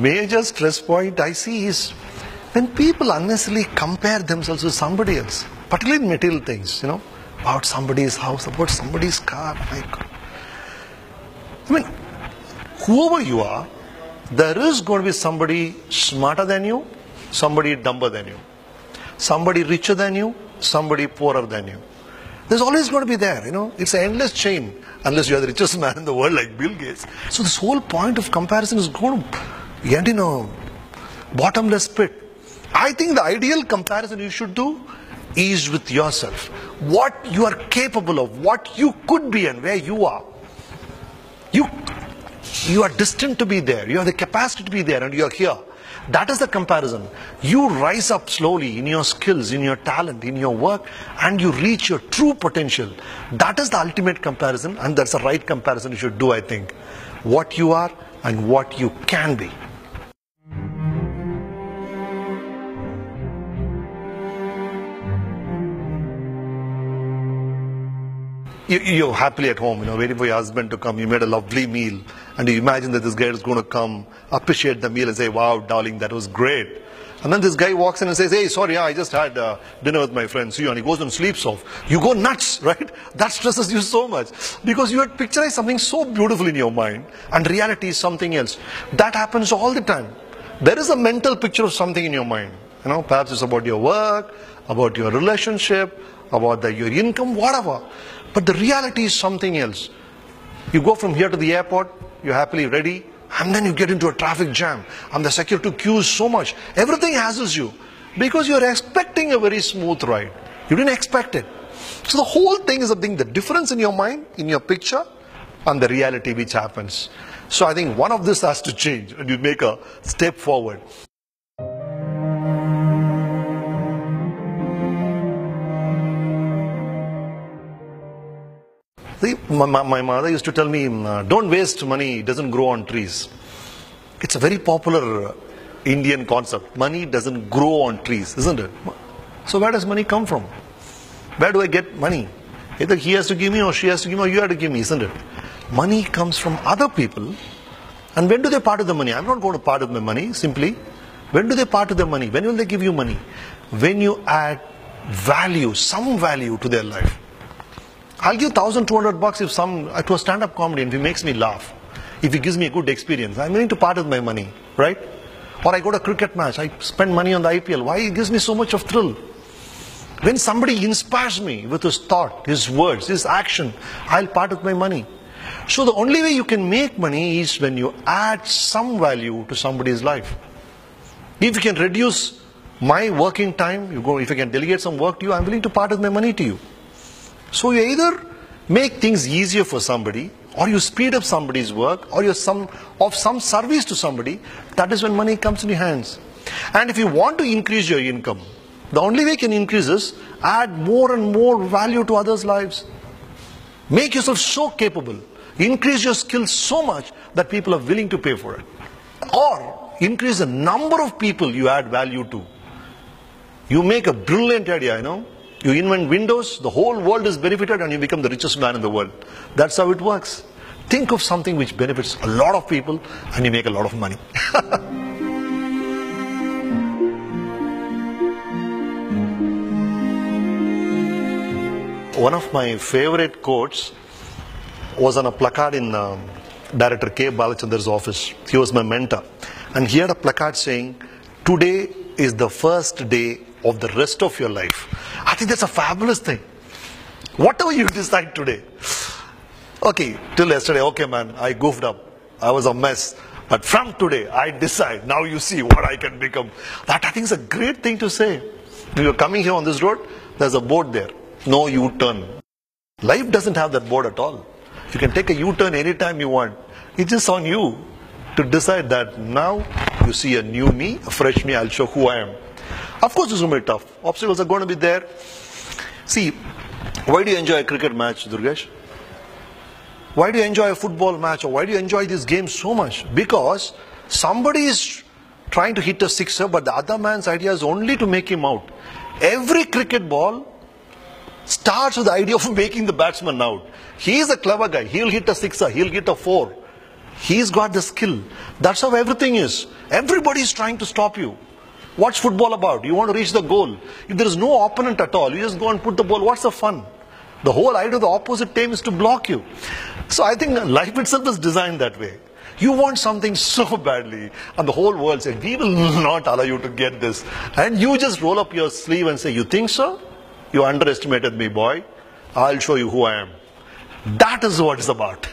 major stress point I see is when people unnecessarily compare themselves with somebody else, particularly in material things, about somebody's house, about somebody's car. My God. I mean, whoever you are, there is going to be somebody smarter than you, somebody dumber than you, somebody richer than you, somebody poorer than you. There's always going to be there, It's an endless chain, unless you are the richest man in the world like Bill Gates. So this whole point of comparison is going to end in a bottomless pit. I think the ideal comparison you should do is with yourself. What you are capable of, what you could be and where you are. You are destined to be there. You have the capacity to be there and you are here. That is the comparison. You rise up slowly in your skills, in your talent, in your work, and you reach your true potential. That is the ultimate comparison, and that's the right comparison you should do, I think. What you are and what you can be. You're happily at home, waiting for your husband to come. You made a lovely meal, and you imagine that this guy is going to come, appreciate the meal and say, wow, darling, that was great. And then this guy walks in and says, hey, sorry, I just had dinner with my friend, see you, and he goes and sleeps off. You go nuts, right? That stresses you so much, because you had picturized something so beautiful in your mind, and reality is something else. That happens all the time. There is a mental picture of something in your mind. Perhaps it's about your work, about your relationship, about your income, whatever. But the reality is something else. You go from here to the airport, you're happily ready, and then you get into a traffic jam, and the security queues so much. Everything hassles you, because you're expecting a very smooth ride. You didn't expect it. So the whole thing is the difference in your mind, in your picture, and the reality which happens. So I think one of this has to change, and you make a step forward. See, my mother used to tell me, don't waste money, it doesn't grow on trees. It's a very popular Indian concept. Money doesn't grow on trees, isn't it? So where does money come from? Where do I get money? Either he has to give me, or she has to give me, or you have to give me, isn't it? Money comes from other people. And when do they part with the money? I'm not going to part with my money, simply. When do they part with their money? When will they give you money? When you add value, some value to their life. I'll give $1,200 if to a stand-up comedian if he makes me laugh, if he gives me a good experience. I'm willing to part with my money, right? Or I go to a cricket match, I spend money on the IPL. Why? It gives me so much of thrill. When somebody inspires me with his thought, his words, his action, I'll part with my money. So the only way you can make money is when you add some value to somebody's life. If you can reduce my working time, if I can delegate some work to you, I'm willing to part with my money to you. So you either make things easier for somebody, or you speed up somebody's work, or you're of some service to somebody. That is when money comes in your hands. And if you want to increase your income, the only way you can increase is add more and more value to others' lives. Make yourself so capable. Increase your skills so much that people are willing to pay for it. Or increase the number of people you add value to. You make a brilliant idea, You invent windows, the whole world is benefited, and you become the richest man in the world. That's how it works. Think of something which benefits a lot of people, and you make a lot of money. One of my favorite quotes was on a placard in Director K. Balachandra's office. He was my mentor. And he had a placard saying, today is the first day of the rest of your life. I think that's a fabulous thing. Whatever you decide today. Okay, till yesterday, okay man, I goofed up. I was a mess. But from today, I decide. Now you see what I can become. That I think is a great thing to say. If you're coming here on this road, there's a board there. No U-turn. Life doesn't have that board at all. You can take a U-turn anytime you want. It's just on you to decide that now you see a new me, a fresh me, I'll show who I am. Of course it's going to be tough. Obstacles are going to be there. See, why do you enjoy a cricket match, Durgesh? Why do you enjoy a football match, or why do you enjoy this game so much? Because somebody is trying to hit a sixer, but the other man's idea is only to make him out. Every cricket ball starts with the idea of making the batsman out. He is a clever guy. He'll hit a sixer, he'll hit a four. He's got the skill. That's how everything is. Everybody is trying to stop you. What's football about? You want to reach the goal. If there is no opponent at all, you just go and put the ball. What's the fun? The whole idea of the opposite team is to block you. So I think life itself is designed that way. You want something so badly, and the whole world said, we will not allow you to get this. And you just roll up your sleeve and say, you think so? You underestimated me, boy. I'll show you who I am. That is what it's about.